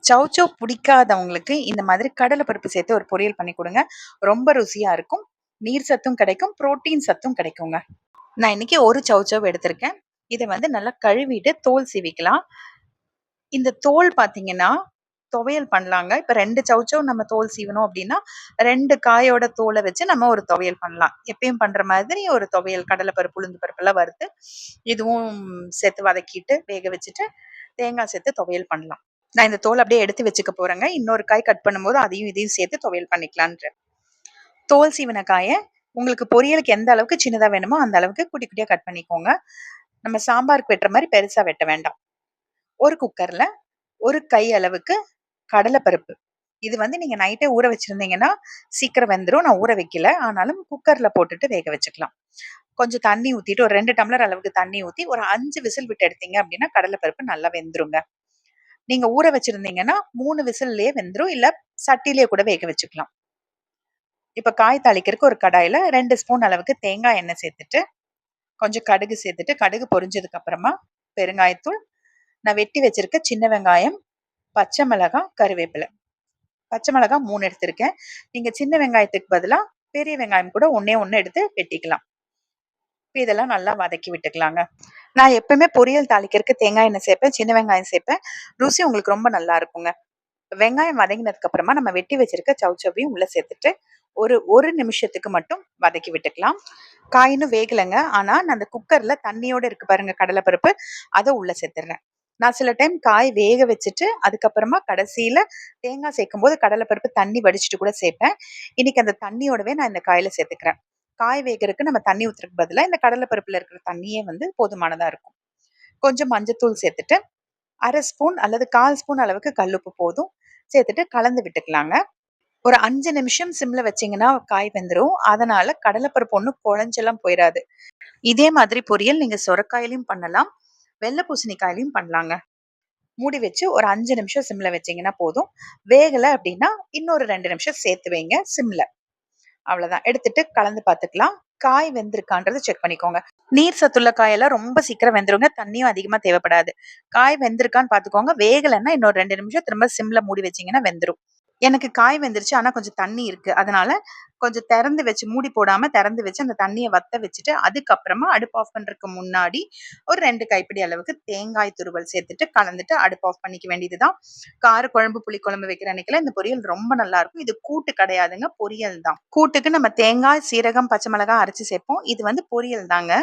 சௌசௌ பிடிக்காதவங்களுக்கு இந்த மாதிரி கடலை பருப்பு சேர்த்து ஒரு பொரியல் பண்ணி கொடுங்க. ரொம்ப ருசியா இருக்கும். நீர் சத்தும் கிடைக்கும், புரோட்டீன் சத்தும் கிடைக்குங்க. நான் இன்னைக்கு ஒரு சௌசௌ எடுத்திருக்கேன். இதை நல்லா கழுவிட்டு தோல் சீவிக்கலாம். இந்த தோல் பார்த்தீங்கன்னா துவையல் பண்ணலாங்க. இப்ப 2 சௌசௌ நம்ம தோல் சீவணும் அப்படின்னா 2 காயோட தோலை வச்சு நம்ம ஒரு துவையல் பண்ணலாம். எப்பயும் பண்ற மாதிரி ஒரு துவையல் கடலைப்பருப்பு, உளுந்து பருப்பெல்லாம் வறுத்து இதுவும் சேர்த்து வதக்கிட்டு வேக வச்சுட்டு தேங்காய் சேர்த்து துவையல் பண்ணலாம். நான் இந்த தோல் அப்படியே எடுத்து வச்சுக்க போறேங்க. இன்னொரு காய் கட் பண்ணும்போது அதையும் இதையும் சேர்த்து துவையல் பண்ணிக்கலான்ற. தோல் சீவன காயை உங்களுக்கு பொரியலுக்கு எந்த அளவுக்கு சின்னதா வேணுமோ அந்த அளவுக்கு குட்டி குட்டியா கட் பண்ணிக்கோங்க. நம்ம சாம்பாருக்கு வெட்டுற மாதிரி பெருசா வெட்ட வேண்டாம். ஒரு குக்கர்ல ஒரு கை அளவுக்கு கடலைப்பருப்பு. இது நீங்க நைட்டே ஊற வச்சிருந்தீங்கன்னா சீக்கிரம் வெந்துரும். நான் ஊற வைக்கல. ஆனாலும் குக்கர்ல போட்டுட்டு வேக வச்சுக்கலாம். கொஞ்சம் தண்ணி ஊத்திட்டு ஒரு 2 டம்ளர் அளவுக்கு தண்ணி ஊத்தி ஒரு 5 விசில் விட்டு எடுத்தீங்க அப்படின்னா கடலைப்பருப்பு நல்லா வெந்துருங்க. நீங்க ஊற வச்சிருந்தீங்கன்னா 3 விசில்லயே வெந்துரும். இல்ல சட்டிலேயே கூட வேக வச்சுக்கலாம். இப்ப காய் தாளிக்கிறதுக்கு ஒரு கடாயில 2 ஸ்பூன் அளவுக்கு தேங்காய் எண்ணெய் சேர்த்துட்டு கொஞ்சம் கடுகு சேர்த்துட்டு கடுகு பொரிஞ்சதுக்கு அப்புறமா பெருங்காயத்தூள், நான் வெட்டி வச்சிருக்க சின்ன வெங்காயம், பச்சை மிளகாய், கருவேப்பிலை. பச்சை மிளகாய் 3 எடுத்திருக்கேன். நீங்க சின்ன வெங்காயத்துக்கு பதிலா பெரிய வெங்காயம் கூட ஒண்ணே ஒண்ணு எடுத்து வெட்டிக்கலாம். இதெல்லாம் நல்லா வதக்கி விட்டுக்கலாங்க. நான் எப்பவுமே பொரியல் தாளிக்கிறதுக்கு தேங்காய் எண்ணெய் சேர்ப்பேன், சின்ன வெங்காயம் சேர்ப்பேன். ருசி உங்களுக்கு ரொம்ப நல்லா இருக்குங்க. வெங்காயம் வதங்கினதுக்கு அப்புறமா நம்ம வெட்டி வச்சிருக்க சௌசௌவையும் உள்ள சேர்த்துட்டு ஒரு நிமிஷத்துக்கு மட்டும் வதக்கி விட்டுக்கலாம். காய் இன்னும் வேகலைங்க. ஆனா நான் அந்த குக்கர்ல தண்ணியோட இருக்கு பாருங்க கடலைப்பருப்பு, அதை உள்ள சேர்த்துடுறேன். நான் சில டைம் காய் வேக வச்சுட்டு அதுக்கப்புறமா கடைசியில தேங்காய் சேர்க்கும் போது கடலைப்பருப்பு தண்ணி வடிச்சிட்டு கூட சேர்ப்பேன். இன்னைக்கு அந்த தண்ணியோடவே நான் இந்த காயில சேர்த்துக்கிறேன். காய் வேகறதுக்கு நம்ம தண்ணி ஊத்துறதுக்கு பதிலா இந்த கடலைப்பருப்புல இருக்கிற தண்ணியே போதுமானதா இருக்கும். கொஞ்சம் மஞ்சத்தூள் சேர்த்துட்டு 1/2 ஸ்பூன் அல்லது 1/4 ஸ்பூன் அளவுக்கு கல்லுப்பு போதும் சேர்த்துட்டு கலந்து விட்டுக்கலாங்க. ஒரு 5 நிமிஷம் சிம்ல வச்சீங்கன்னா காய் வெந்துரும். அதனால கடலைப்பருப்பு ஒண்ணும் குழஞ்செல்லாம் போயிடாது. இதே மாதிரி பொரியல் நீங்க சொரக்காயிலையும் பண்ணலாம், வெள்ளை பூசணிக்காயிலையும் பண்ணலாங்க. மூடி வச்சு ஒரு 5 நிமிஷம் சிம்ல வச்சீங்கன்னா போதும். வேகல அப்படின்னா இன்னொரு 2 நிமிஷம் சேர்த்து வைங்க சிம்ல. அவ்வளவுதான். எடுத்துட்டு கலந்து பார்த்துக்கலாம். காய் வெந்திருக்கான்றது செக் பண்ணிக்கோங்க. நீர் சத்துள்ள காயெல்லாம் ரொம்ப சீக்கிரம் வெந்துருங்க. தண்ணியும் அதிகமா தேவைப்படாது. காய் வெந்திருக்கான்னு பாத்துக்கோங்க. வேகலைன்னா இன்னொரு 2 நிமிஷம் திரும்ப சிம்ல மூடி வச்சீங்கன்னா வெந்துரும். எனக்கு காய் வெந்துருச்சு. ஆனா கொஞ்சம் தண்ணி இருக்கு. அதனால கொஞ்சம் திறந்து வச்சு மூடி போடாம திறந்து வச்சு அந்த தண்ணியை வத்த வச்சுட்டு அதுக்கப்புறமா அடுப்பு ஆஃப் பண்றதுக்கு முன்னாடி ஒரு 2 கைப்பிடி அளவுக்கு தேங்காய் துருவல் சேர்த்துட்டு கலந்துட்டு அடுப்பு ஆஃப் பண்ணிக்க வேண்டியதுதான். கார குழம்பு, புளி குழம்பு வைக்கிற அன்னைக்கெல்லாம் இந்த பொரியல் ரொம்ப நல்லா இருக்கும். இது கூட்டு கிடையாதுங்க, பொரியல் தான். கூட்டுக்கு நம்ம தேங்காய், சீரகம், பச்சை மிளகாய் அரைச்சு சேர்ப்போம். இது பொரியல் தாங்க.